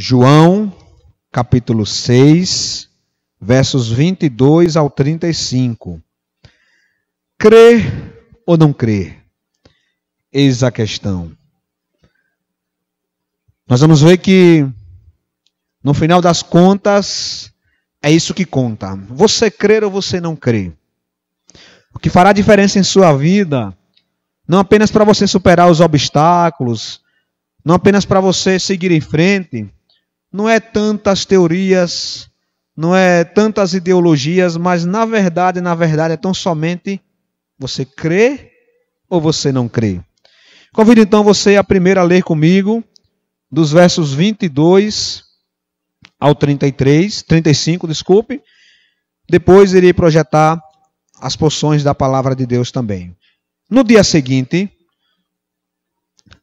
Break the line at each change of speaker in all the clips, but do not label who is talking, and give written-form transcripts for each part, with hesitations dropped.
João, capítulo 6, versos 22 ao 35. Crer ou não crer? Eis a questão. Nós vamos ver que, no final das contas, é isso que conta. Você crer ou você não crer? O que fará diferença em sua vida, não apenas para você superar os obstáculos, não apenas para você seguir em frente, não é tantas teorias, não é tantas ideologias, mas na verdade é tão somente você crê ou você não crê. Convido então você a primeiro a ler comigo, dos versos 22 ao 35, desculpe. Depois irei projetar as porções da palavra de Deus também. No dia seguinte,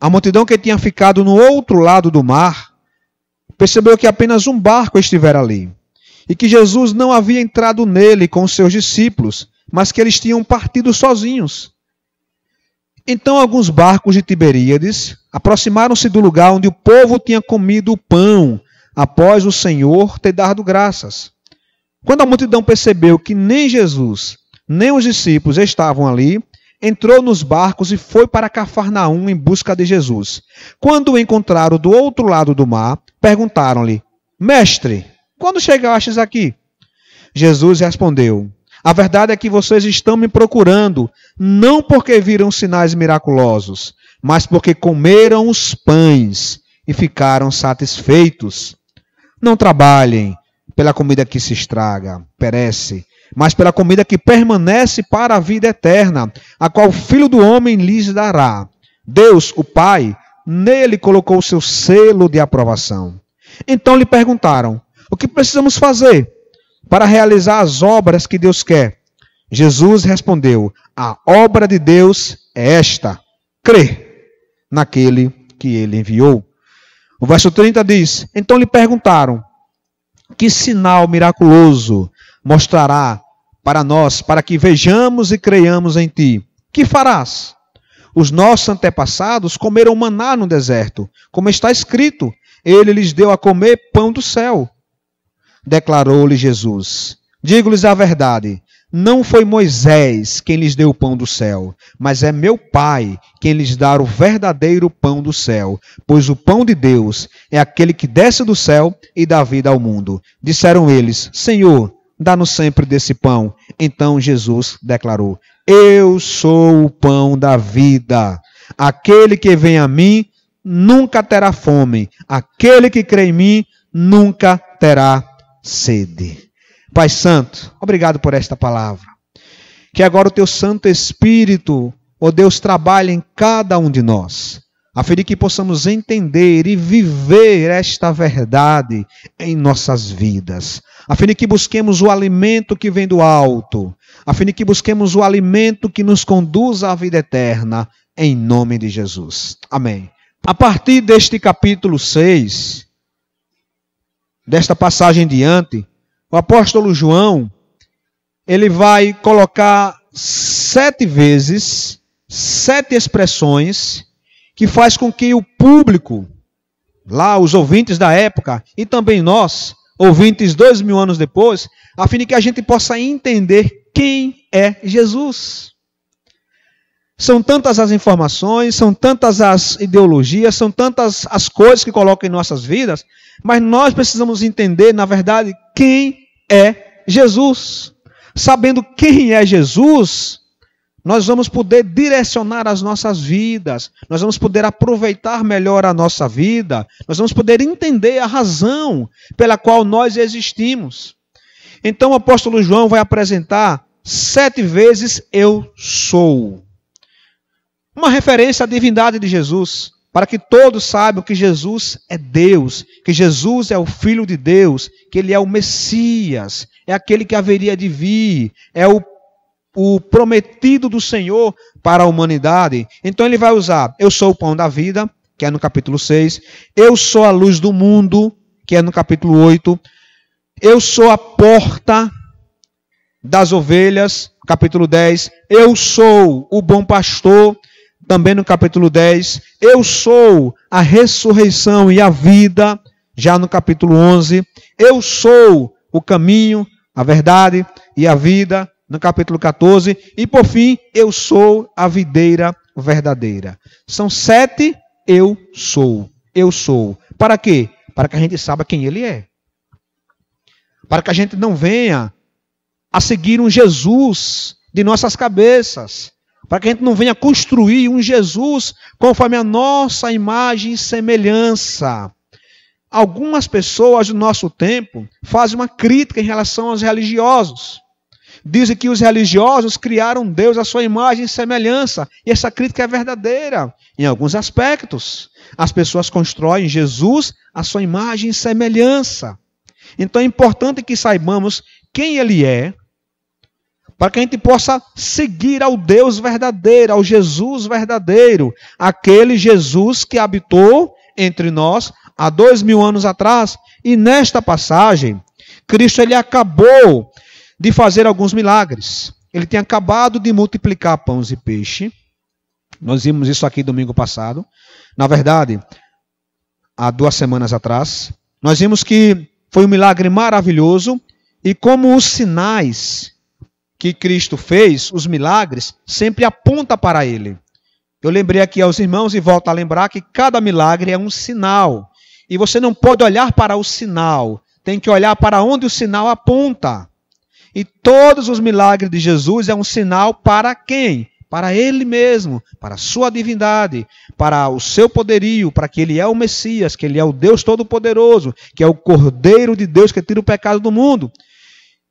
a multidão que tinha ficado no outro lado do mar percebeu que apenas um barco estivera ali, e que Jesus não havia entrado nele com os seus discípulos, mas que eles tinham partido sozinhos. Então alguns barcos de Tiberíades aproximaram-se do lugar onde o povo tinha comido o pão, após o Senhor ter dado graças. Quando a multidão percebeu que nem Jesus, nem os discípulos estavam ali, entrou nos barcos e foi para Cafarnaum em busca de Jesus. Quando o encontraram do outro lado do mar, perguntaram-lhe: Mestre, quando chegastes aqui? Jesus respondeu: A verdade é que vocês estão me procurando, não porque viram sinais miraculosos, mas porque comeram os pães e ficaram satisfeitos. Não trabalhem pela comida que se estraga, perece, mas pela comida que permanece para a vida eterna, a qual o Filho do Homem lhes dará. Deus, o Pai, nele colocou o seu selo de aprovação. Então lhe perguntaram: o que precisamos fazer para realizar as obras que Deus quer? Jesus respondeu: a obra de Deus é esta: crer naquele que ele enviou. O verso 30 diz: então lhe perguntaram: que sinal miraculoso mostrará para nós, para que vejamos e creiamos em ti? Que farás? Os nossos antepassados comeram maná no deserto, como está escrito: ele lhes deu a comer pão do céu. Declarou-lhe Jesus: digo-lhes a verdade, não foi Moisés quem lhes deu o pão do céu, mas é meu Pai quem lhes dá o verdadeiro pão do céu, pois o pão de Deus é aquele que desce do céu e dá vida ao mundo. Disseram eles: Senhor, dá-nos sempre desse pão. Então Jesus declarou: eu sou o pão da vida. Aquele que vem a mim nunca terá fome. Aquele que crê em mim nunca terá sede. Pai Santo, obrigado por esta palavra. Que agora o teu Santo Espírito, ó Deus, trabalhe em cada um de nós, a fim de que possamos entender e viver esta verdade em nossas vidas, a fim de que busquemos o alimento que vem do alto, a fim de que busquemos o alimento que nos conduz à vida eterna, em nome de Jesus. Amém. A partir deste capítulo 6, desta passagem em diante, o apóstolo João, ele vai colocar 7 vezes, 7 expressões, que faz com que o público, lá os ouvintes da época, e também nós, ouvintes 2000 anos depois, a fim de que a gente possa entender quem é Jesus. São tantas as informações, são tantas as ideologias, são tantas as coisas que colocam em nossas vidas, mas nós precisamos entender, na verdade, quem é Jesus. Sabendo quem é Jesus, nós vamos poder direcionar as nossas vidas, nós vamos poder aproveitar melhor a nossa vida, nós vamos poder entender a razão pela qual nós existimos. Então o apóstolo João vai apresentar 7 vezes eu sou. Uma referência à divindade de Jesus, para que todos saibam que Jesus é Deus, que Jesus é o Filho de Deus, que Ele é o Messias, é aquele que haveria de vir, é o prometido do Senhor para a humanidade. Então ele vai usar: eu sou o pão da vida, que é no capítulo 6, eu sou a luz do mundo, que é no capítulo 8, eu sou a porta das ovelhas, capítulo 10, eu sou o bom pastor, também no capítulo 10, eu sou a ressurreição e a vida, Já no capítulo 11, eu sou o caminho, a verdade e a vida, no capítulo 14. E por fim, eu sou a videira verdadeira. São 7 eu sou. Eu sou. Para quê? Para que a gente saiba quem ele é. Para que a gente não venha a seguir um Jesus de nossas cabeças. Para que a gente não venha construir um Jesus conforme a nossa imagem e semelhança. Algumas pessoas do nosso tempo fazem uma crítica em relação aos religiosos. Dizem que os religiosos criaram Deus à sua imagem e semelhança. E essa crítica é verdadeira. Em alguns aspectos, as pessoas constroem Jesus à sua imagem e semelhança. Então é importante que saibamos quem ele é, para que a gente possa seguir ao Deus verdadeiro, ao Jesus verdadeiro, aquele Jesus que habitou entre nós há 2000 anos atrás. E nesta passagem, Cristo ele acabou de fazer alguns milagres. Ele tinha acabado de multiplicar pães e peixe. Nós vimos isso aqui domingo passado. Na verdade, há 2 semanas atrás. Nós vimos que foi um milagre maravilhoso. E como os sinais que Cristo fez, os milagres, sempre apontam para ele. Eu lembrei aqui aos irmãos e volto a lembrar que cada milagre é um sinal. E você não pode olhar para o sinal. Tem que olhar para onde o sinal aponta. E todos os milagres de Jesus é um sinal para quem? Para ele mesmo, para a sua divindade, para o seu poderio, para que ele é o Messias, que ele é o Deus Todo-Poderoso, que é o Cordeiro de Deus que tira o pecado do mundo.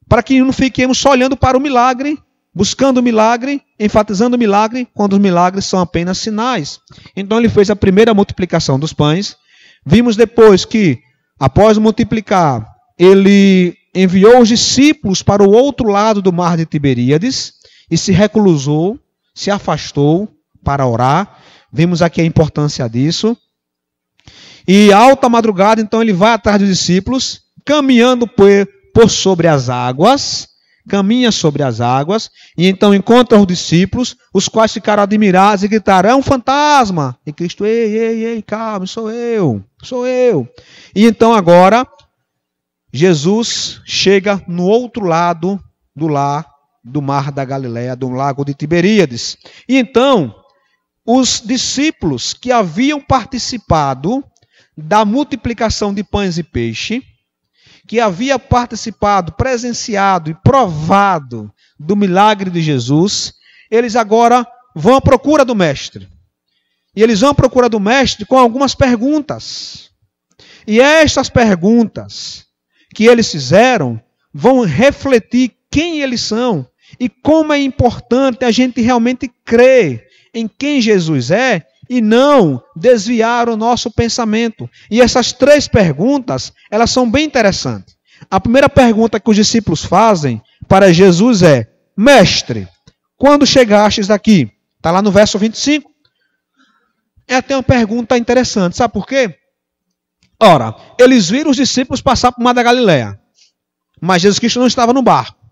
Para que não fiquemos só olhando para o milagre, buscando o milagre, enfatizando o milagre, quando os milagres são apenas sinais. Então ele fez a primeira multiplicação dos pães. Vimos depois que, após multiplicar, ele enviou os discípulos para o outro lado do mar de Tiberíades e se reclusou, se afastou para orar. Vimos aqui a importância disso. E alta madrugada, então, ele vai atrás dos discípulos, caminhando por sobre as águas, caminha sobre as águas, e então encontra os discípulos, os quais ficaram admirados e gritaram, é um fantasma. E Cristo, ei, calma, sou eu. E então agora, Jesus chega no outro lado do mar da Galileia, do lago de Tiberíades. E então, os discípulos que haviam participado da multiplicação de pães e peixe, que havia participado, presenciado e provado do milagre de Jesus, eles agora vão à procura do mestre. E eles vão à procura do mestre com algumas perguntas. E estas perguntas que eles fizeram vão refletir quem eles são e como é importante a gente realmente crer em quem Jesus é e não desviar o nosso pensamento. E essas 3 perguntas, elas são bem interessantes. A primeira pergunta que os discípulos fazem para Jesus é, mestre, quando chegastes daqui? Está lá no verso 25. É até uma pergunta interessante, sabe por quê? Ora, eles viram os discípulos passar por mar da Galileia, mas Jesus Cristo não estava no barco.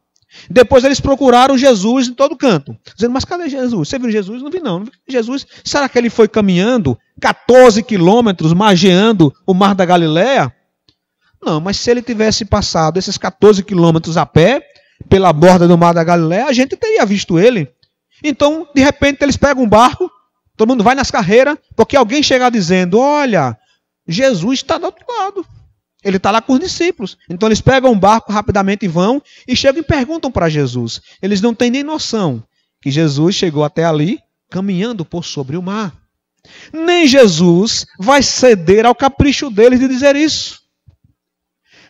Depois eles procuraram Jesus em todo canto, dizendo, mas cadê Jesus? Você viu Jesus? Não vi não. Jesus, será que ele foi caminhando 14 quilômetros, margeando o mar da Galileia? Não, mas se ele tivesse passado esses 14 quilômetros a pé, pela borda do mar da Galileia, a gente teria visto ele. Então, de repente, eles pegam um barco, todo mundo vai nas carreiras, porque alguém chega dizendo, olha, Jesus está do outro lado. Ele está lá com os discípulos. Então eles pegam um barco rapidamente e vão e chegam e perguntam para Jesus. Eles não têm nem noção que Jesus chegou até ali caminhando por sobre o mar. Nem Jesus vai ceder ao capricho deles de dizer isso.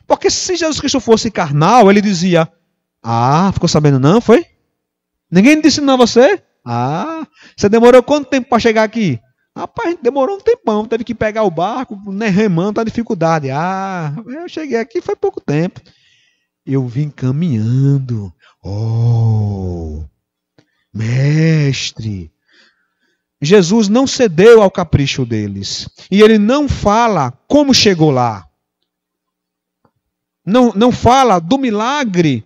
Porque se Jesus Cristo fosse carnal, ele dizia, ficou sabendo não, foi? Ninguém disse não a você? Você demorou quanto tempo para chegar aqui? Rapaz, demorou um tempão, teve que pegar o barco, né, remando, a dificuldade. Eu cheguei aqui foi pouco tempo. Eu vim caminhando. Mestre. Jesus não cedeu ao capricho deles. E ele não fala como chegou lá. Não fala do milagre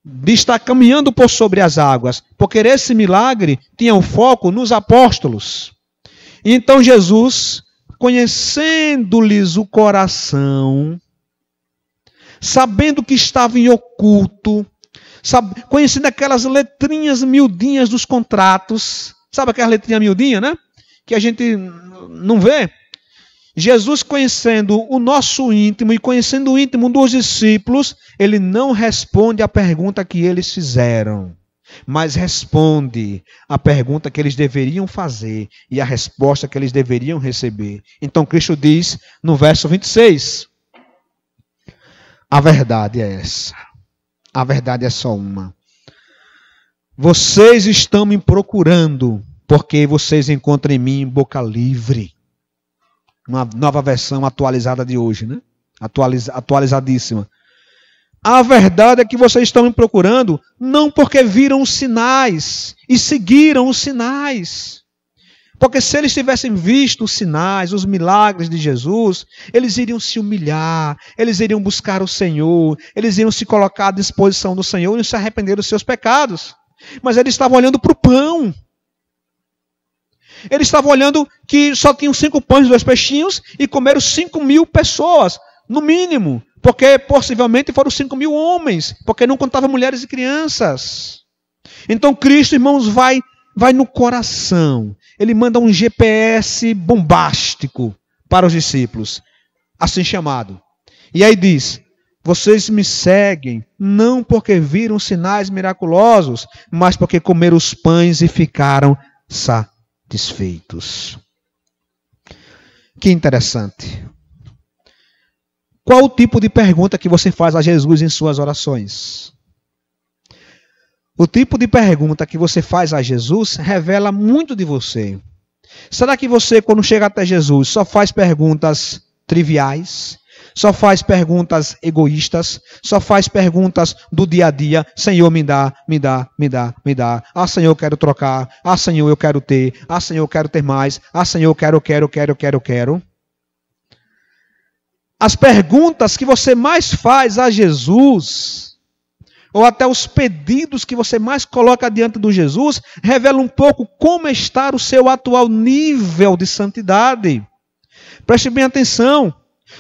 de estar caminhando por sobre as águas. Porque esse milagre tinha um foco nos apóstolos. Então Jesus conhecendo-lhes o coração, sabendo que estava em oculto, conhecendo aquelas letrinhas miudinhas dos contratos, sabe aquelas letrinhas miudinhas, né? Que a gente não vê. Jesus, conhecendo o nosso íntimo e conhecendo o íntimo dos discípulos, ele não responde à pergunta que eles fizeram, mas responde a pergunta que eles deveriam fazer e a resposta que eles deveriam receber. Então Cristo diz no verso 26, a verdade é essa. A verdade é só uma. Vocês estão me procurando porque vocês encontram em mim boca livre. Uma nova versão atualizada de hoje, né? Atualizadíssima. A verdade é que vocês estão me procurando não porque viram os sinais e seguiram os sinais. Porque se eles tivessem visto os sinais, os milagres de Jesus, eles iriam se humilhar, eles iriam buscar o Senhor, eles iriam se colocar à disposição do Senhor e se arrepender dos seus pecados. Mas eles estavam olhando para o pão. Eles estavam olhando que só tinham 5 pães e 2 peixinhos e comeram 5.000 pessoas, no mínimo. Porque possivelmente foram 5.000 homens, porque não contavam mulheres e crianças. Então Cristo, irmãos, vai no coração. Ele manda um GPS bombástico para os discípulos, assim chamado. E aí diz, vocês me seguem não porque viram sinais miraculosos, mas porque comeram os pães e ficaram satisfeitos. Que interessante. Qual o tipo de pergunta que você faz a Jesus em suas orações? O tipo de pergunta que você faz a Jesus revela muito de você. Será que você, quando chega até Jesus, só faz perguntas triviais? Só faz perguntas egoístas? Só faz perguntas do dia a dia? Senhor, me dá, me dá, me dá, me dá. Ah, Senhor, eu quero trocar. Ah, Senhor, eu quero ter. Ah, Senhor, eu quero ter mais. Ah, Senhor, eu quero. As perguntas que você mais faz a Jesus, ou até os pedidos que você mais coloca diante do Jesus, revelam um pouco como está o seu atual nível de santidade. Preste bem atenção.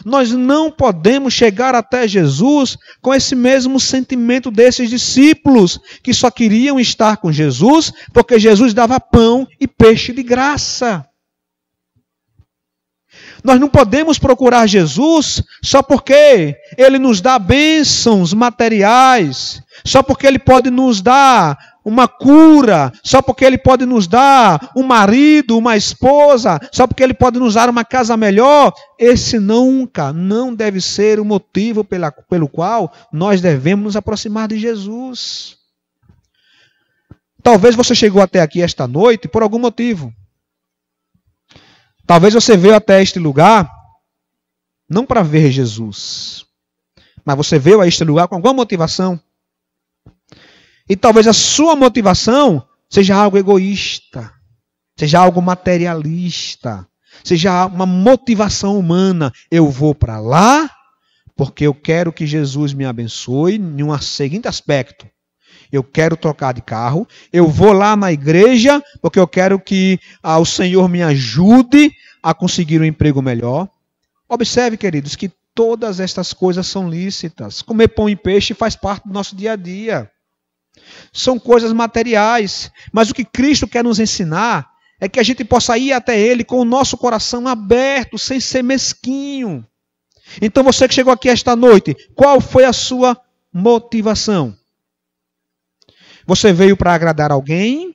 Nós não podemos chegar até Jesus com esse mesmo sentimento desses discípulos, que só queriam estar com Jesus porque Jesus dava pão e peixe de graça. Nós não podemos procurar Jesus só porque Ele nos dá bênçãos materiais, só porque Ele pode nos dar uma cura, só porque Ele pode nos dar um marido, uma esposa, só porque Ele pode nos dar uma casa melhor. Esse nunca, não deve ser o motivo pelo qual nós devemos nos aproximar de Jesus. Talvez você chegou até aqui esta noite por algum motivo. Talvez você veio até este lugar não para ver Jesus, mas você veio a este lugar com alguma motivação. E talvez a sua motivação seja algo egoísta, seja algo materialista, seja uma motivação humana. Eu vou para lá porque eu quero que Jesus me abençoe em um seguinte aspecto. Eu quero trocar de carro, eu vou lá na igreja porque eu quero que o Senhor me ajude a conseguir um emprego melhor. Observe, queridos, que todas estas coisas são lícitas. Comer pão e peixe faz parte do nosso dia a dia. São coisas materiais, mas o que Cristo quer nos ensinar é que a gente possa ir até Ele com o nosso coração aberto, sem ser mesquinho. Então você que chegou aqui esta noite, qual foi a sua motivação? Você veio para agradar alguém?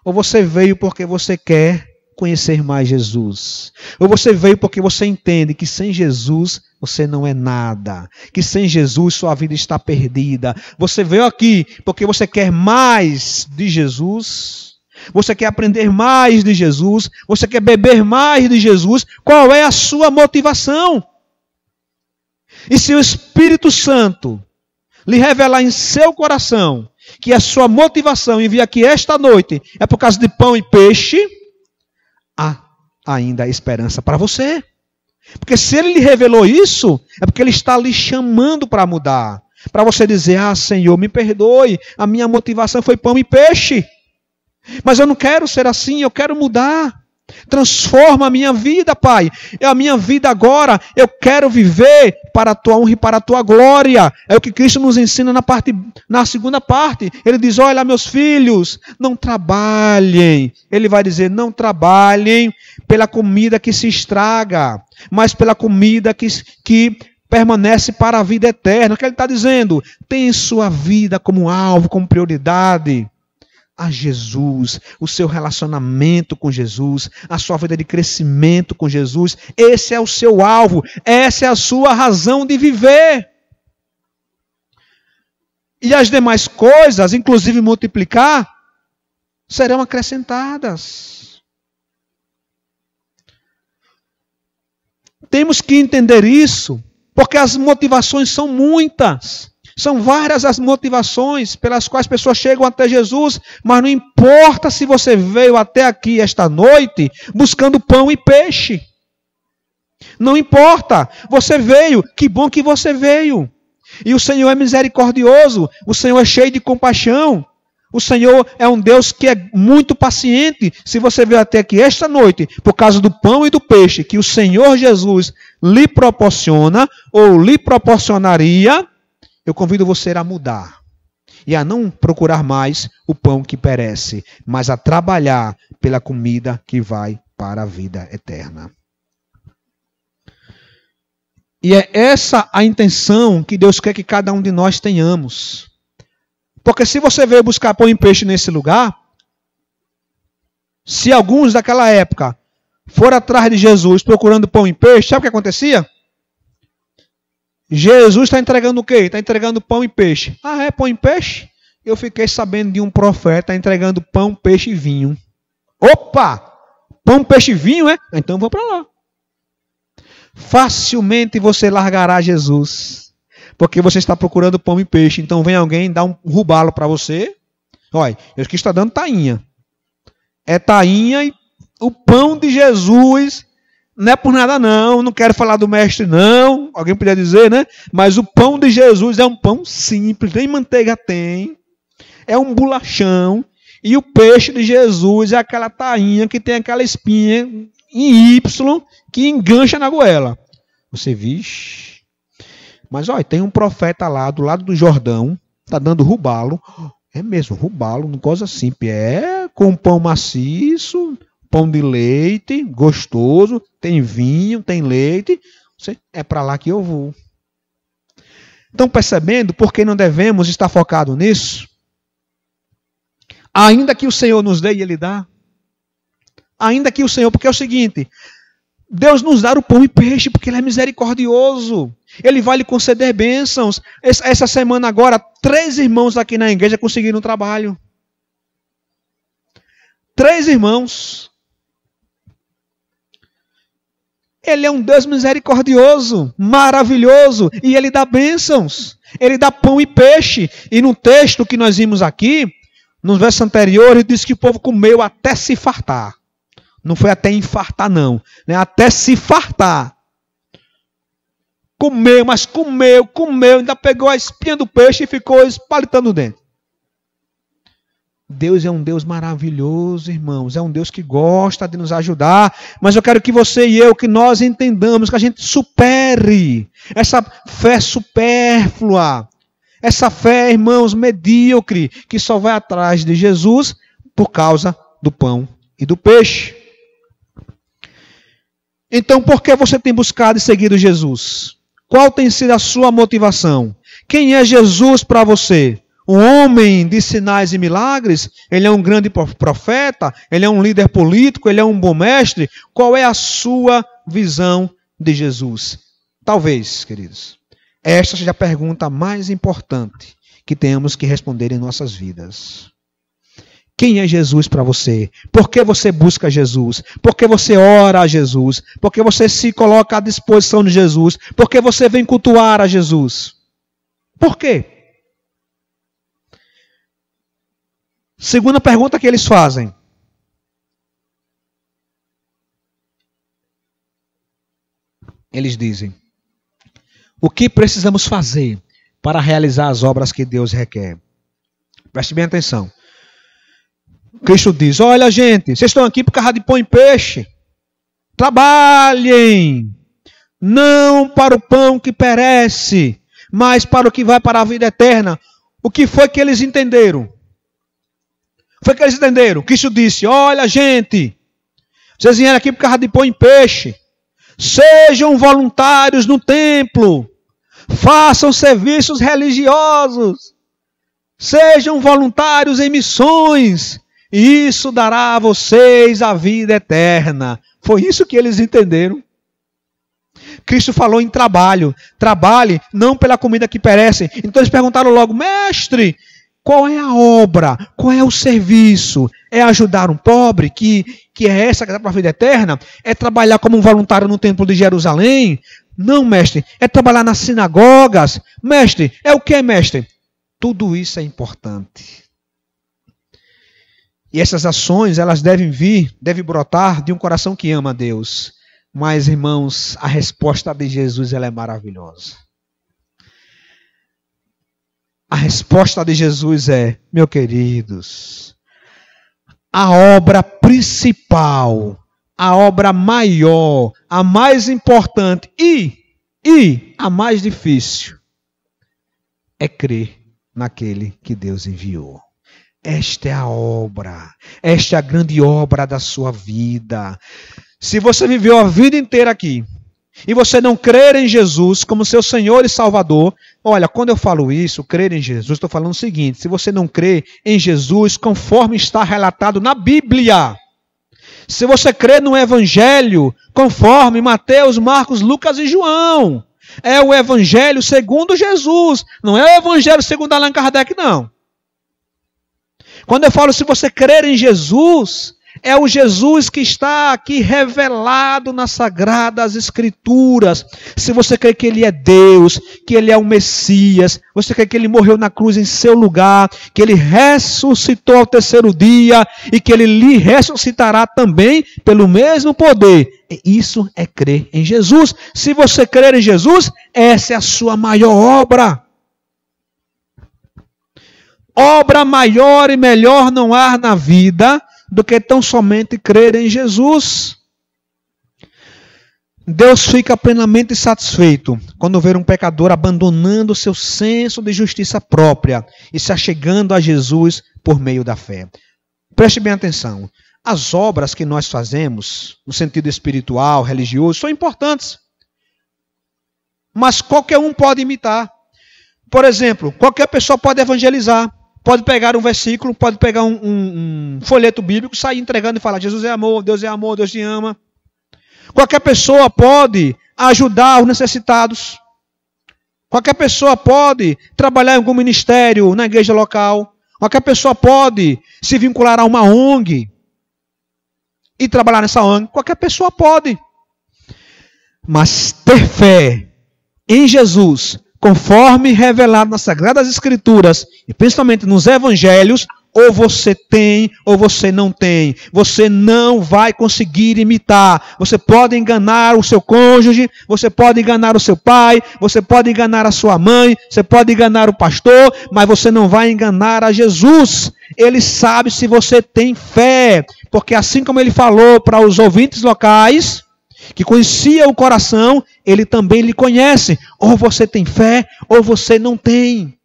Ou você veio porque você quer conhecer mais Jesus? Ou você veio porque você entende que sem Jesus você não é nada, que sem Jesus sua vida está perdida? Você veio aqui porque você quer mais de Jesus? Você quer aprender mais de Jesus? Você quer beber mais de Jesus? Qual é a sua motivação? E se o Espírito Santo lhe revelar em seu coração que a sua motivação em vir aqui esta noite é por causa de pão e peixe, há ainda esperança para você. Porque se Ele lhe revelou isso, é porque Ele está lhe chamando para mudar. Para você dizer, Senhor, me perdoe, a minha motivação foi pão e peixe. Mas eu não quero ser assim, eu quero mudar. Transforma a minha vida, Pai. A minha vida agora, eu quero viver para a tua honra e para a tua glória. É o que Cristo nos ensina na segunda parte. Ele diz, olha, meus filhos, não trabalhem. Ele vai dizer, não trabalhem pela comida que se estraga, mas pela comida que permanece para a vida eterna. O que ele está dizendo? Tem sua vida como alvo, como prioridade. A Jesus, o seu relacionamento com Jesus, a sua vida de crescimento com Jesus, esse é o seu alvo, essa é a sua razão de viver. E as demais coisas, inclusive multiplicar, serão acrescentadas. Temos que entender isso, porque as motivações são muitas. São várias as motivações pelas quais pessoas chegam até Jesus, mas não importa se você veio até aqui esta noite buscando pão e peixe. Não importa, você veio, que bom que você veio. E o Senhor é misericordioso, o Senhor é cheio de compaixão. O Senhor é um Deus que é muito paciente. Se você veio até aqui esta noite por causa do pão e do peixe que o Senhor Jesus lhe proporciona ou lhe proporcionaria, eu convido você a mudar e a não procurar mais o pão que perece, mas a trabalhar pela comida que vai para a vida eterna. E é essa a intenção que Deus quer que cada um de nós tenhamos. Porque se você veio buscar pão e peixe nesse lugar, se alguns daquela época foram atrás de Jesus procurando pão e peixe, sabe o que acontecia? Jesus está entregando o quê? Está entregando pão e peixe. Ah, é pão e peixe? Eu fiquei sabendo de um profeta entregando pão, peixe e vinho. Opa! Pão, peixe e vinho, é? Então vou para lá. Facilmente você largará Jesus, porque você está procurando pão e peixe. Então vem alguém dar um rubalo para você. Olha, eu que está dando tainha. É tainha e o pão de Jesus. Não é por nada não quero falar do mestre não, alguém podia dizer, né? Mas o pão de Jesus é um pão simples, nem manteiga tem, é um bolachão, e o peixe de Jesus é aquela tainha que tem aquela espinha em Y que engancha na goela. Você vixe. Mas olha, tem um profeta lá do lado do Jordão, está dando rubalo, é mesmo, rubalo, não coisa simples, é com pão maciço, pão de leite, gostoso, tem vinho, tem leite, é para lá que eu vou. Estão percebendo por que não devemos estar focados nisso? Ainda que o Senhor nos dê e Ele dá. Ainda que o Senhor, porque é o seguinte, Deus nos dá o pão e peixe porque Ele é misericordioso. Ele vai lhe conceder bênçãos. Essa semana agora, 3 irmãos aqui na igreja conseguiram trabalho. 3 irmãos. Ele é um Deus misericordioso, maravilhoso, e Ele dá bênçãos. Ele dá pão e peixe. E no texto que nós vimos aqui, no verso anterior, ele diz que o povo comeu até se fartar. Não foi até infartar, não. Né? Até se fartar. Comeu, mas comeu, ainda pegou a espinha do peixe e ficou espalitando o dente. Deus é um Deus maravilhoso, irmãos. É um Deus que gosta de nos ajudar. Mas eu quero que você e eu, que nós entendamos, que a gente supere essa fé supérflua. Essa fé, irmãos, medíocre, que só vai atrás de Jesus por causa do pão e do peixe. Então, por que você tem buscado e seguido Jesus? Qual tem sido a sua motivação? Quem é Jesus para você? Um homem de sinais e milagres? Ele é um grande profeta? Ele é um líder político? Ele é um bom mestre? Qual é a sua visão de Jesus? Talvez, queridos, esta seja a pergunta mais importante que temos que responder em nossas vidas. Quem é Jesus para você? Por que você busca Jesus? Por que você ora a Jesus? Por que você se coloca à disposição de Jesus? Por que você vem cultuar a Jesus? Por quê? Segunda pergunta que eles fazem. Eles dizem: o que precisamos fazer para realizar as obras que Deus requer? Preste bem atenção. Cristo diz, olha gente, vocês estão aqui por causa de pão e peixe. Trabalhem, não para o pão que perece, mas para o que vai para a vida eterna. O que foi que eles entenderam? Cristo disse, olha gente, vocês vieram aqui por causa de pão e peixe. Sejam voluntários no templo. Façam serviços religiosos. Sejam voluntários em missões. E isso dará a vocês a vida eterna. Foi isso que eles entenderam. Cristo falou em trabalho. Trabalhe não pela comida que perece. Então eles perguntaram logo, mestre, qual é a obra? Qual é o serviço? É ajudar um pobre, que é essa que dá para a vida eterna? É trabalhar como um voluntário no templo de Jerusalém? Não, mestre. É trabalhar nas sinagogas? Mestre, é o que, mestre? Tudo isso é importante. E essas ações, elas devem brotar de um coração que ama a Deus. Mas, irmãos, a resposta de Jesus, ela é maravilhosa. A resposta de Jesus é, meus queridos, a obra principal, a obra maior, a mais importante e a mais difícil é crer naquele que Deus enviou. Esta é a obra, esta é a grande obra da sua vida. Se você viveu a vida inteira aqui e você não crer em Jesus como seu Senhor e Salvador, olha, quando eu falo isso, crer em Jesus, estou falando o seguinte, se você não crê em Jesus conforme está relatado na Bíblia, se você crê no Evangelho conforme Mateus, Marcos, Lucas e João, é o Evangelho segundo Jesus, não é o Evangelho segundo Allan Kardec, não. Quando eu falo se você crer em Jesus, é o Jesus que está aqui revelado nas Sagradas Escrituras. Se você crê que Ele é Deus, que Ele é o Messias, você crê que Ele morreu na cruz em seu lugar, que Ele ressuscitou ao terceiro dia e que Ele lhe ressuscitará também pelo mesmo poder. Isso é crer em Jesus. Se você crer em Jesus, essa é a sua maior obra. Obra maior e melhor não há na vida do que tão somente crer em Jesus. Deus fica plenamente satisfeito quando vê um pecador abandonando seu senso de justiça própria e se achegando a Jesus por meio da fé. Preste bem atenção. As obras que nós fazemos, no sentido espiritual, religioso, são importantes. Mas qualquer um pode imitar. Por exemplo, qualquer pessoa pode evangelizar. Pode pegar um versículo, pode pegar um folheto bíblico, sair entregando e falar, Jesus é amor, Deus te ama. Qualquer pessoa pode ajudar os necessitados. Qualquer pessoa pode trabalhar em algum ministério na igreja local. Qualquer pessoa pode se vincular a uma ONG e trabalhar nessa ONG. Qualquer pessoa pode. Mas ter fé em Jesus, conforme revelado nas Sagradas Escrituras, e principalmente nos Evangelhos, ou você tem, ou você não tem. Você não vai conseguir imitar. Você pode enganar o seu cônjuge, você pode enganar o seu pai, você pode enganar a sua mãe, você pode enganar o pastor, mas você não vai enganar a Jesus. Ele sabe se você tem fé, porque assim como ele falou para os ouvintes locais, que conhecia o coração, ele também lhe conhece. Ou você tem fé, ou você não tem.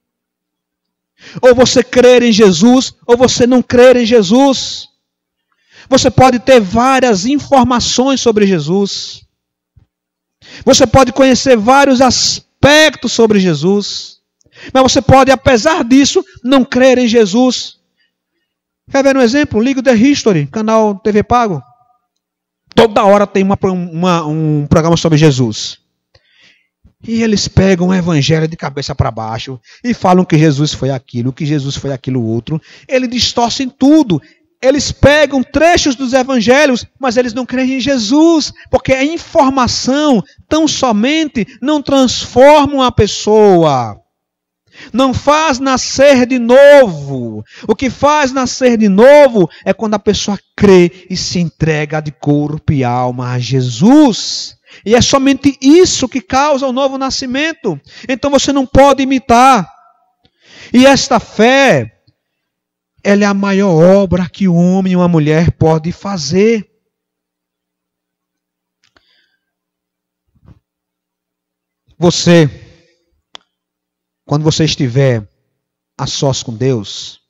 Ou você crer em Jesus, ou você não crer em Jesus. Você pode ter várias informações sobre Jesus. Você pode conhecer vários aspectos sobre Jesus. Mas você pode, apesar disso, não crer em Jesus. Quer ver um exemplo? Liga o The History, canal TV Pago. Toda hora tem um programa sobre Jesus. E eles pegam o evangelho de cabeça para baixo e falam que Jesus foi aquilo, que Jesus foi aquilo outro. Eles distorcem tudo. Eles pegam trechos dos evangelhos, mas eles não creem em Jesus, porque a informação tão somente não transforma a pessoa. Não faz nascer de novo. O que faz nascer de novo é quando a pessoa crê e se entrega de corpo e alma a Jesus. E é somente isso que causa o novo nascimento. Então você não pode imitar. E esta fé, ela é a maior obra que um homem e uma mulher pode fazer. Você, quando você estiver a sós com Deus,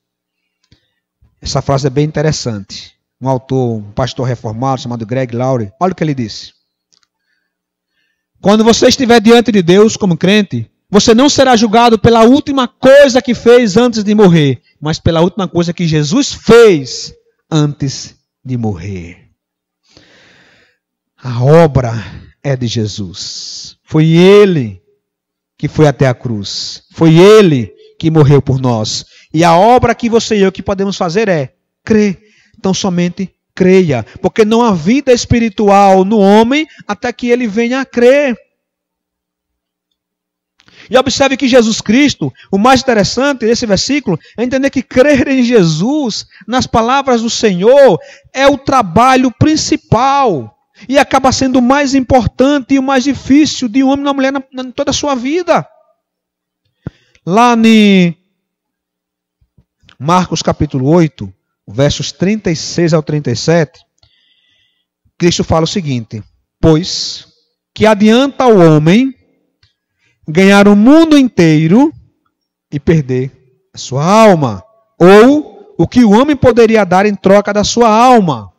essa frase é bem interessante. Um autor, um pastor reformado chamado Greg Laurie, olha o que ele disse. Quando você estiver diante de Deus como crente, você não será julgado pela última coisa que fez antes de morrer, mas pela última coisa que Jesus fez antes de morrer. A obra é de Jesus. Foi Ele que foi até a cruz. Foi Ele que morreu por nós. E a obra que você e eu que podemos fazer é crer. Então somente creia. Porque não há vida espiritual no homem até que ele venha a crer. E observe que Jesus Cristo, o mais interessante desse versículo, é entender que crer em Jesus, nas palavras do Senhor, é o trabalho principal. E acaba sendo o mais importante e o mais difícil de um homem e uma mulher em toda a sua vida. Lá em Marcos capítulo 8, versos 36 ao 37, Cristo fala o seguinte: pois que adianta ao homem ganhar o mundo inteiro e perder a sua alma? Ou o que o homem poderia dar em troca da sua alma?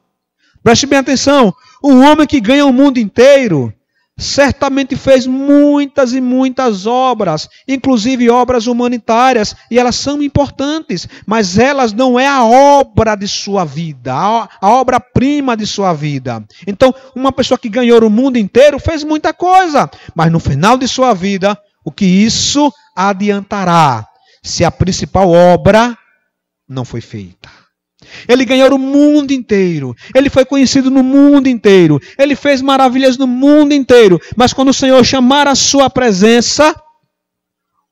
Preste bem atenção. Um homem que ganha o mundo inteiro certamente fez muitas e muitas obras, inclusive obras humanitárias, e elas são importantes, mas elas não é a obra de sua vida, a obra-prima de sua vida. Então, uma pessoa que ganhou o mundo inteiro fez muita coisa, mas no final de sua vida, o que isso adiantará se a principal obra não foi feita? Ele ganhou o mundo inteiro. Ele foi conhecido no mundo inteiro. Ele fez maravilhas no mundo inteiro. Mas quando o Senhor chamar a sua presença,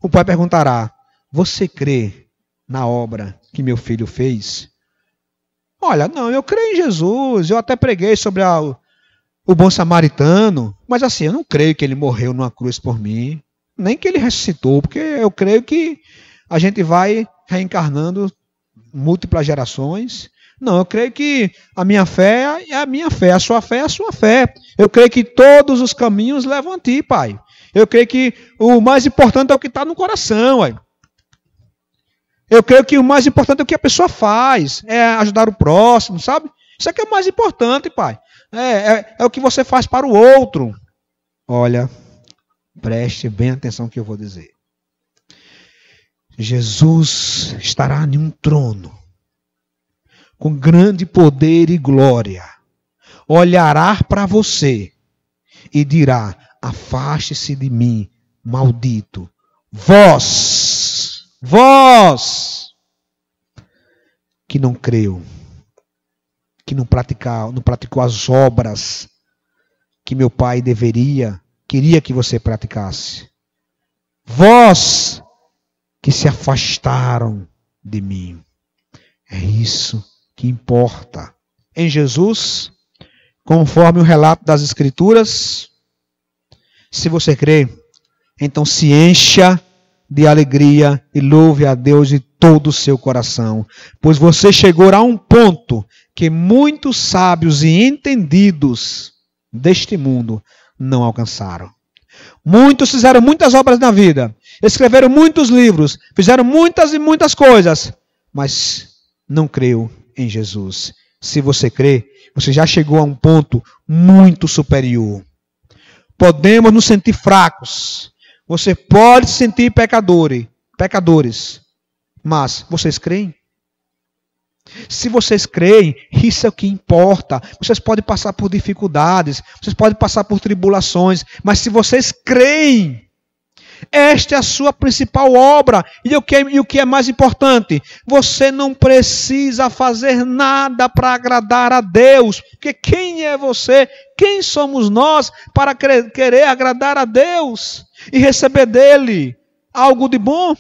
o Pai perguntará: você crê na obra que meu filho fez? Olha, não, eu creio em Jesus. Eu até preguei sobre o bom samaritano. Mas assim, eu não creio que ele morreu numa cruz por mim. Nem que ele ressuscitou. Porque eu creio que a gente vai reencarnando múltiplas gerações. Não, eu creio que a minha fé é a minha fé, a sua fé é a sua fé. Eu creio que todos os caminhos levam a ti, Pai. Eu creio que o mais importante é o que está no coração. Ué. Eu creio que o mais importante é o que a pessoa faz, é ajudar o próximo, sabe? Isso aqui é o mais importante, Pai. É o que você faz para o outro. Olha, preste bem atenção no que eu vou dizer. Jesus estará em um trono, com grande poder e glória, olhará para você e dirá: afaste-se de mim, maldito, vós que não creu, que não praticou as obras que meu Pai queria que você praticasse. Vós que se afastaram de mim. É isso que importa. Em Jesus, conforme o relato das Escrituras, se você crê, então se encha de alegria e louve a Deus de todo o seu coração, pois você chegou a um ponto que muitos sábios e entendidos deste mundo não alcançaram. Muitos fizeram muitas obras na vida, escreveram muitos livros, fizeram muitas e muitas coisas, mas não creu em Jesus. Se você crê, você já chegou a um ponto muito superior. Podemos nos sentir fracos, você pode se sentir pecadores, mas vocês creem? Se vocês creem, isso é o que importa. Vocês podem passar por dificuldades, vocês podem passar por tribulações, mas se vocês creem, esta é a sua principal obra. E o que é mais importante? Você não precisa fazer nada para agradar a Deus. Porque quem é você? Quem somos nós para querer agradar a Deus e receber dele algo de bom?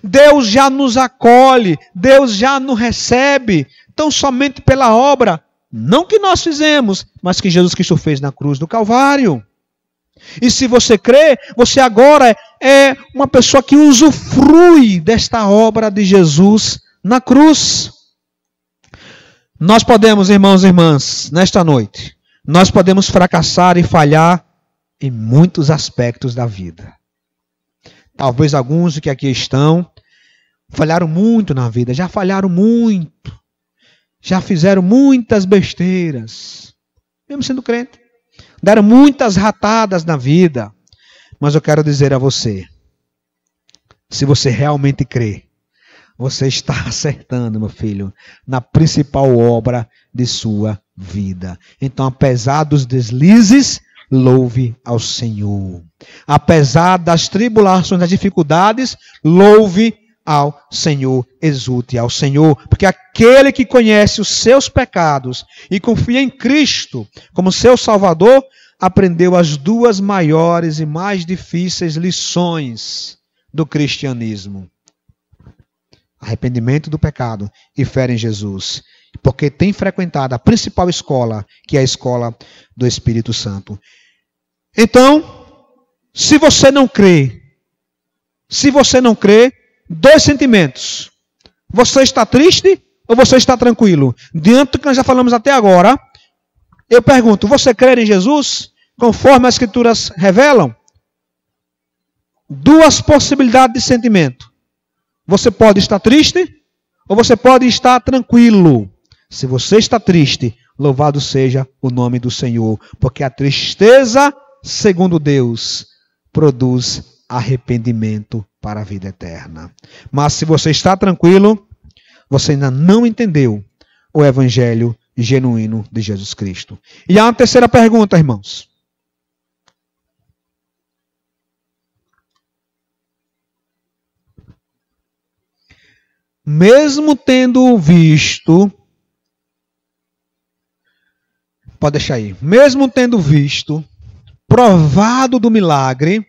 Deus já nos acolhe, Deus já nos recebe, tão somente pela obra, não que nós fizemos, mas que Jesus Cristo fez na cruz do Calvário. E se você crê, você agora é uma pessoa que usufrui desta obra de Jesus na cruz. Nós podemos, irmãos e irmãs, nesta noite, nós podemos fracassar e falhar em muitos aspectos da vida. Talvez alguns que aqui estão falharam muito na vida, já falharam muito, já fizeram muitas besteiras, mesmo sendo crente, deram muitas ratadas na vida. Mas eu quero dizer a você, se você realmente crê, você está acertando, meu filho, na principal obra de sua vida. Então, apesar dos deslizes, louve ao Senhor. Apesar das tribulações, das dificuldades, louve ao Senhor, exulte ao Senhor. Porque aquele que conhece os seus pecados e confia em Cristo como seu Salvador, aprendeu as duas maiores e mais difíceis lições do cristianismo: arrependimento do pecado e fé em Jesus, porque tem frequentado a principal escola, que é a escola do Espírito Santo. Então, se você não crê, dois sentimentos: você está triste ou você está tranquilo? Diante do que nós já falamos até agora, eu pergunto: você crê em Jesus, conforme as Escrituras revelam? Duas possibilidades de sentimento: você pode estar triste ou você pode estar tranquilo. Se você está triste, louvado seja o nome do Senhor, porque a tristeza, segundo Deus, produz arrependimento para a vida eterna. Mas se você está tranquilo, você ainda não entendeu o evangelho genuíno de Jesus Cristo. E há uma terceira pergunta, irmãos. Mesmo tendo visto, pode deixar aí, mesmo tendo visto, provado do milagre,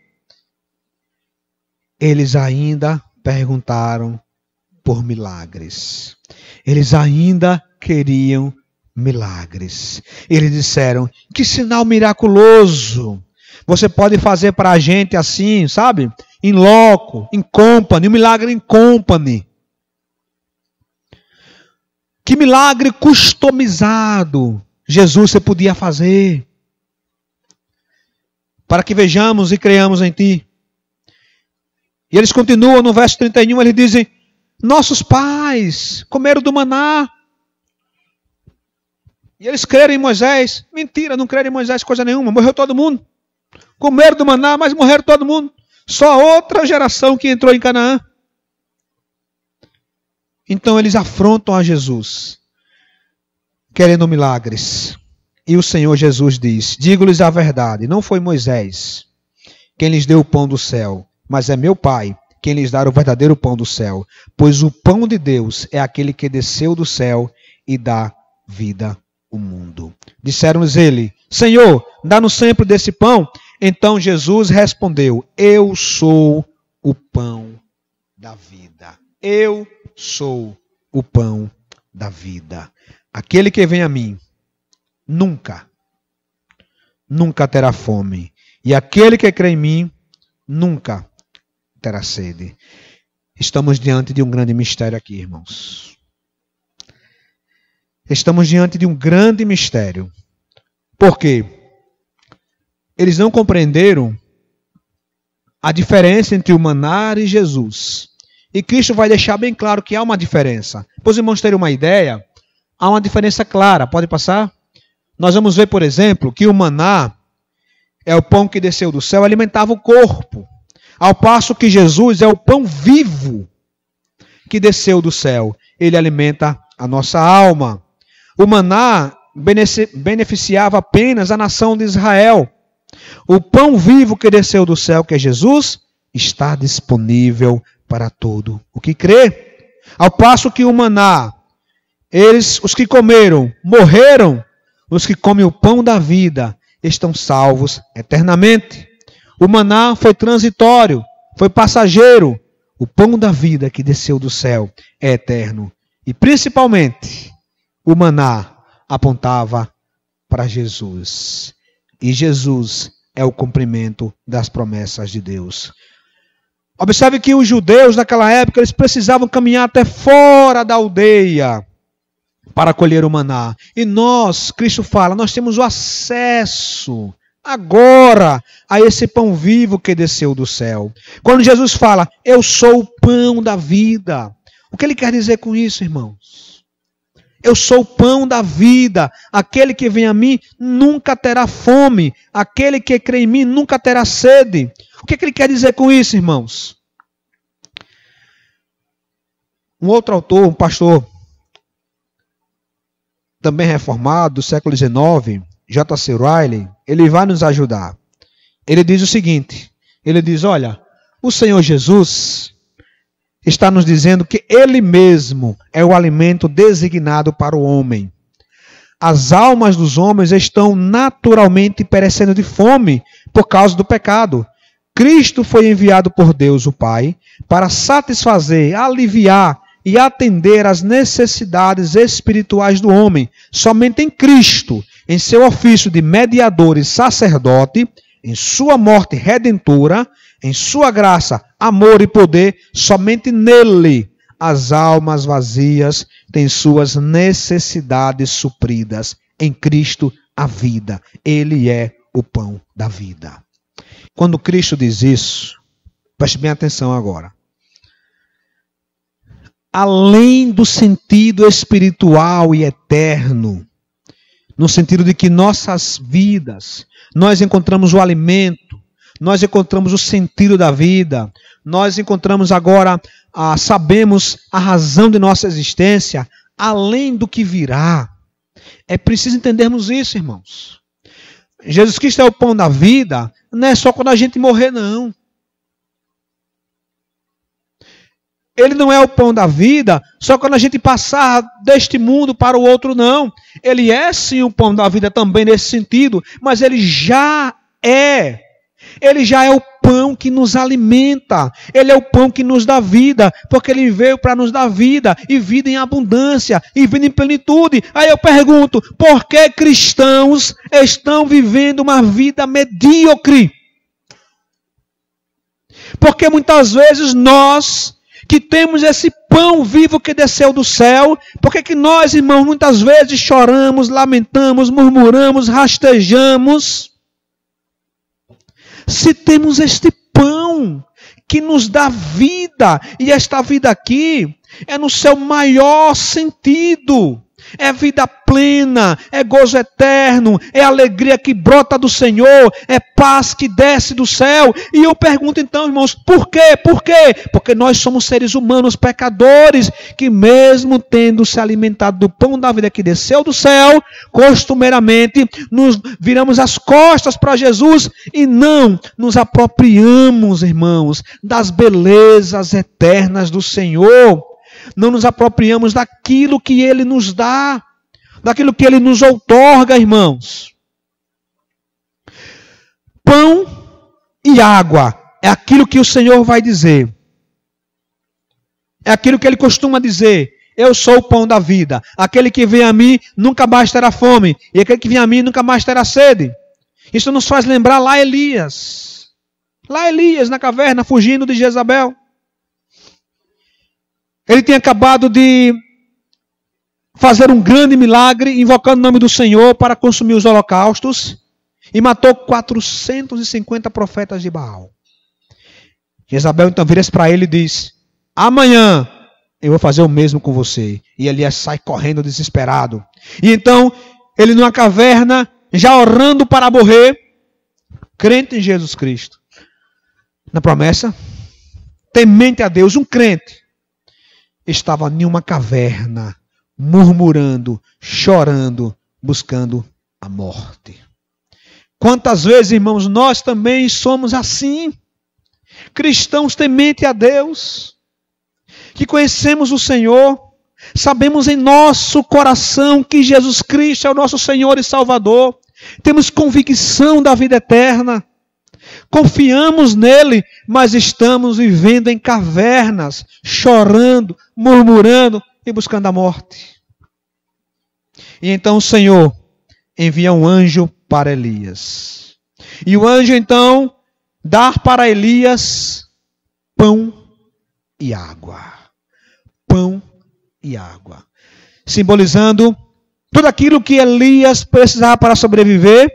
eles ainda perguntaram por milagres. Eles ainda queriam milagres. Eles disseram: que sinal miraculoso você pode fazer para a gente assim, sabe? Em loco, em company, um milagre em company. Que milagre customizado Jesus você podia fazer para que vejamos e creiamos em ti. E eles continuam no verso 31, eles dizem: nossos pais comeram do maná. E eles creram em Moisés. Mentira, não creram em Moisés coisa nenhuma. Morreu todo mundo. Comeram do maná, mas morreram todo mundo. Só a outra geração que entrou em Canaã. Então eles afrontam a Jesus, querendo milagres. E o Senhor Jesus diz: digo-lhes a verdade, não foi Moisés quem lhes deu o pão do céu, mas é meu Pai quem lhes dá o verdadeiro pão do céu. Pois o pão de Deus é aquele que desceu do céu e dá vida ao mundo. Disseram-lhes ele: Senhor, dá-nos sempre desse pão. Então Jesus respondeu: eu sou o pão da vida. Eu sou o pão da vida. Aquele que vem a mim nunca terá fome. E aquele que crê em mim nunca terá sede. Estamos diante de um grande mistério aqui, irmãos. Estamos diante de um grande mistério. Por quê? Eles não compreenderam a diferença entre o maná e Jesus. E Cristo vai deixar bem claro que há uma diferença. Para os irmãos terem uma ideia, há uma diferença clara. Pode passar? Nós vamos ver, por exemplo, que o maná é o pão que desceu do céu, alimentava o corpo. Ao passo que Jesus é o pão vivo que desceu do céu. Ele alimenta a nossa alma. O maná beneficiava apenas a nação de Israel. O pão vivo que desceu do céu, que é Jesus, está disponível para todo o que crê. Ao passo que o maná, os que comeram, morreram. Os que comem o pão da vida estão salvos eternamente. O maná foi transitório, foi passageiro. O pão da vida que desceu do céu é eterno. E principalmente, o maná apontava para Jesus. E Jesus é o cumprimento das promessas de Deus. Observe que os judeus naquela época, eles precisavam caminhar até fora da aldeia para colher o maná. E nós, Cristo fala, nós temos o acesso agora a esse pão vivo que desceu do céu. Quando Jesus fala, eu sou o pão da vida, o que ele quer dizer com isso, irmãos? Eu sou o pão da vida, aquele que vem a mim nunca terá fome, aquele que crê em mim nunca terá sede. O que ele quer dizer com isso, irmãos? Um outro autor, um pastor também reformado do século XIX, J.C. Ryle, ele vai nos ajudar. Ele diz o seguinte, ele diz, olha, o Senhor Jesus está nos dizendo que Ele mesmo é o alimento designado para o homem. As almas dos homens estão naturalmente perecendo de fome por causa do pecado. Cristo foi enviado por Deus, o Pai, para satisfazer, aliviar e atender às necessidades espirituais do homem. Somente em Cristo, em seu ofício de mediador e sacerdote, em sua morte redentora, em sua graça, amor e poder, somente nele as almas vazias têm suas necessidades supridas. Em Cristo a vida. Ele é o pão da vida. Quando Cristo diz isso, preste bem atenção agora. Além do sentido espiritual e eterno, no sentido de que nossas vidas, nós encontramos o alimento, nós encontramos o sentido da vida, nós encontramos agora, sabemos a razão de nossa existência, além do que virá. É preciso entendermos isso, irmãos. Jesus Cristo é o pão da vida, não é só quando a gente morrer, não. Ele não é o pão da vida só quando a gente passar deste mundo para o outro, não. Ele é sim o pão da vida também nesse sentido, mas ele já é. Ele já é o pão que nos alimenta. Ele é o pão que nos dá vida, porque ele veio para nos dar vida, e vida em abundância, e vida em plenitude. Aí eu pergunto, por que cristãos estão vivendo uma vida medíocre? Porque muitas vezes nós, que temos esse pão vivo que desceu do céu, por que nós, irmãos, muitas vezes choramos, lamentamos, murmuramos, rastejamos? Se temos este pão que nos dá vida, e esta vida aqui é no seu maior sentido. É vida plena, é gozo eterno, é alegria que brota do Senhor, é paz que desce do céu. E eu pergunto então, irmãos, por quê? Por quê? Porque nós somos seres humanos pecadores, que mesmo tendo se alimentado do pão da vida que desceu do céu, costumeiramente nos viramos as costas para Jesus e não nos apropriamos, irmãos, das belezas eternas do Senhor. Não nos apropriamos daquilo que Ele nos dá, daquilo que Ele nos outorga, irmãos. Pão e água é aquilo que o Senhor vai dizer. É aquilo que Ele costuma dizer. Eu sou o pão da vida. Aquele que vem a mim nunca mais terá fome. E aquele que vem a mim nunca mais terá sede. Isso nos faz lembrar lá Elias. Lá Elias na caverna, fugindo de Jezabel. Ele tinha acabado de fazer um grande milagre, invocando o nome do Senhor para consumir os holocaustos, e matou 450 profetas de Baal. Jezabel então vira-se para ele e diz, amanhã eu vou fazer o mesmo com você. E Elias sai correndo desesperado. E então, ele numa caverna, já orando para morrer, crente em Jesus Cristo, na promessa, temente a Deus, um crente, estava em uma caverna, murmurando, chorando, buscando a morte. Quantas vezes, irmãos, nós também somos assim, cristãos temente a Deus, que conhecemos o Senhor, sabemos em nosso coração que Jesus Cristo é o nosso Senhor e Salvador, temos convicção da vida eterna, confiamos nele, mas estamos vivendo em cavernas, chorando, murmurando e buscando a morte. E então o Senhor envia um anjo para Elias. E o anjo então dá para Elias pão e água. Pão e água. Simbolizando tudo aquilo que Elias precisava para sobreviver.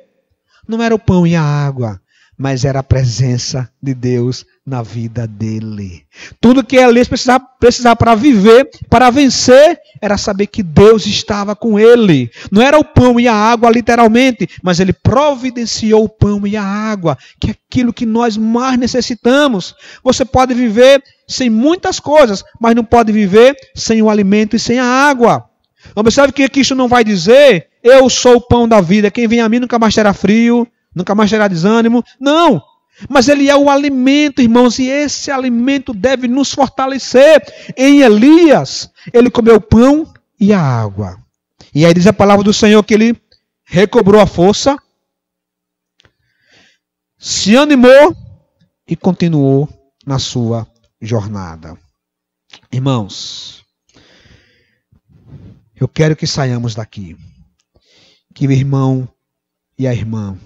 Não era o pão e a água, mas era a presença de Deus na vida dele. Tudo que Elias precisava para viver, para vencer, era saber que Deus estava com ele. Não era o pão e a água literalmente, mas ele providenciou o pão e a água, que é aquilo que nós mais necessitamos. Você pode viver sem muitas coisas, mas não pode viver sem o alimento e sem a água. Observe que isso não vai dizer, eu sou o pão da vida, quem vem a mim nunca mais terá frio, nunca mais terá desânimo. Não! Mas ele é o alimento, irmãos, e esse alimento deve nos fortalecer. Em Elias, ele comeu o pão e a água. E aí diz a palavra do Senhor que ele recobrou a força, se animou e continuou na sua jornada. Irmãos, eu quero que saiamos daqui, que o irmão e a irmã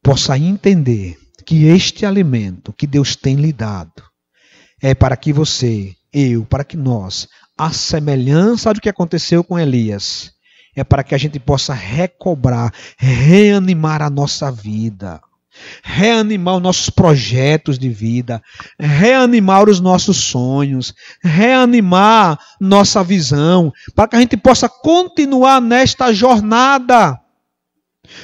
possa entender que este alimento que Deus tem lhe dado é para que você, para que nós, a semelhança do que aconteceu com Elias, é para que a gente possa recobrar, reanimar a nossa vida, reanimar os nossos projetos de vida, reanimar os nossos sonhos, reanimar nossa visão, para que a gente possa continuar nesta jornada.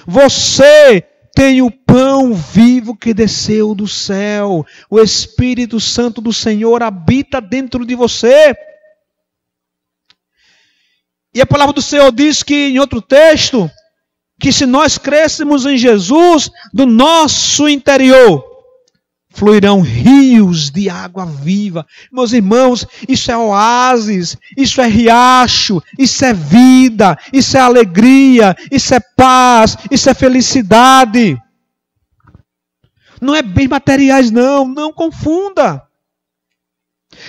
Você tem o pão vivo que desceu do céu. O Espírito Santo do Senhor habita dentro de você. E a palavra do Senhor diz que, em outro texto, que se nós crêssemos em Jesus, do nosso interior fluirão rios de água viva. Meus irmãos, isso é oásis, isso é riacho, isso é vida, isso é alegria, isso é paz, isso é felicidade. Não é bens materiais, não confunda.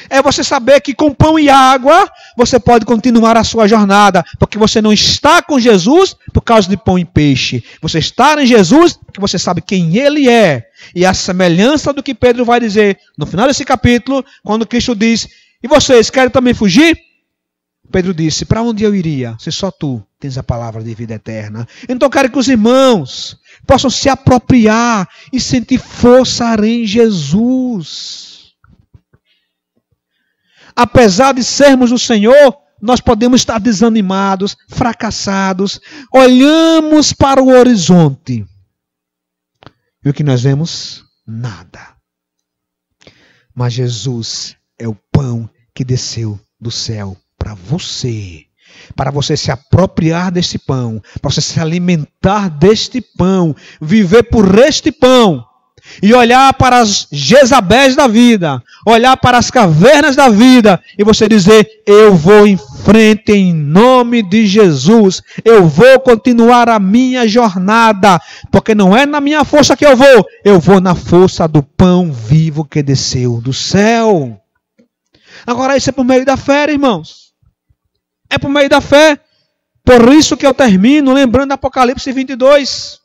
É você saber que com pão e água você pode continuar a sua jornada, porque você não está com Jesus por causa de pão e peixe. Você está em Jesus porque você sabe quem Ele é. E a semelhança do que Pedro vai dizer no final desse capítulo, quando Cristo diz, e vocês querem também fugir? Pedro disse, para onde eu iria, se só tu tens a palavra de vida eterna? Então eu quero que os irmãos possam se apropriar e sentir força em Jesus. Apesar de sermos do Senhor, nós podemos estar desanimados, fracassados. Olhamos para o horizonte. E o que nós vemos? Nada. Mas Jesus é o pão que desceu do céu para você. Para você se apropriar deste pão. Para você se alimentar deste pão. Viver por este pão. E olhar para as Jezabéis da vida, olhar para as cavernas da vida, e você dizer, eu vou em frente em nome de Jesus, eu vou continuar a minha jornada, porque não é na minha força que eu vou na força do pão vivo que desceu do céu. Agora isso é por meio da fé, irmãos. É por meio da fé. Por isso que eu termino lembrando Apocalipse 22.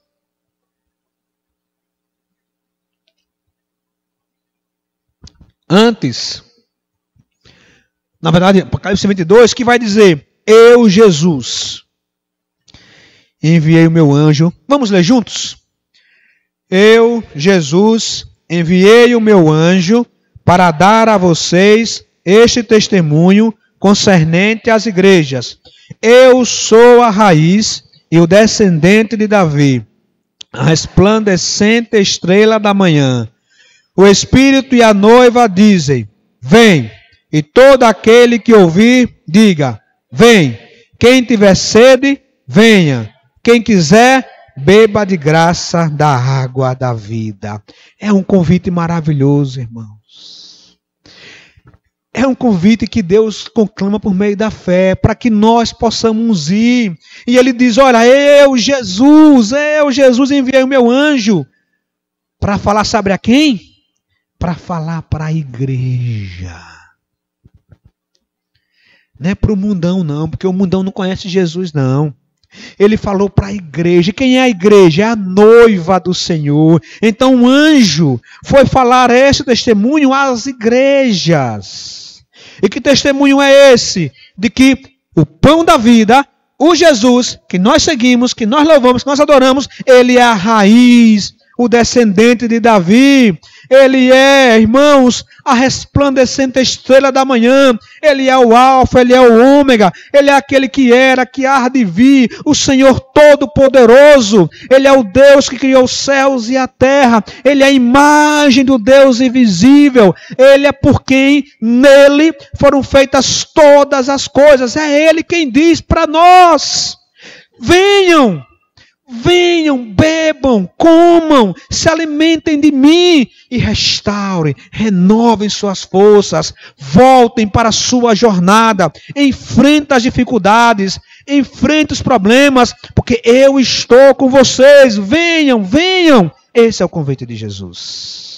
Antes, na verdade, Apocalipse 22, que vai dizer, eu, Jesus, enviei o meu anjo. Vamos ler juntos? Eu, Jesus, enviei o meu anjo para dar a vocês este testemunho concernente às igrejas. Eu sou a raiz e o descendente de Davi, a resplandecente estrela da manhã. O Espírito e a noiva dizem, vem. E todo aquele que ouvir, diga, vem. Quem tiver sede, venha. Quem quiser, beba de graça da água da vida. É um convite maravilhoso, irmãos. É um convite que Deus conclama por meio da fé, para que nós possamos ir. E Ele diz, olha, eu, Jesus, enviei o meu anjo. Para falar, sabe a quem? Para falar para a igreja. Não é para o mundão não, porque o mundão não conhece Jesus não. Ele falou para a igreja. Quem é a igreja? É a noiva do Senhor. Então o anjo foi falar esse testemunho às igrejas. E que testemunho é esse? De que o pão da vida, o Jesus, que nós seguimos, que nós louvamos, que nós adoramos, ele é a raiz, o descendente de Davi. Ele é, irmãos, a resplandecente estrela da manhã. Ele é o alfa, ele é o ômega. Ele é aquele que era, que há de vir. O Senhor Todo-Poderoso. Ele é o Deus que criou os céus e a terra. Ele é a imagem do Deus invisível. Ele é por quem nele foram feitas todas as coisas. É Ele quem diz para nós: venham. Venham, bebam, comam, se alimentem de mim e restaurem, renovem suas forças, voltem para a sua jornada, enfrentem as dificuldades, enfrentem os problemas, porque eu estou com vocês. Venham, venham. Esse é o convite de Jesus.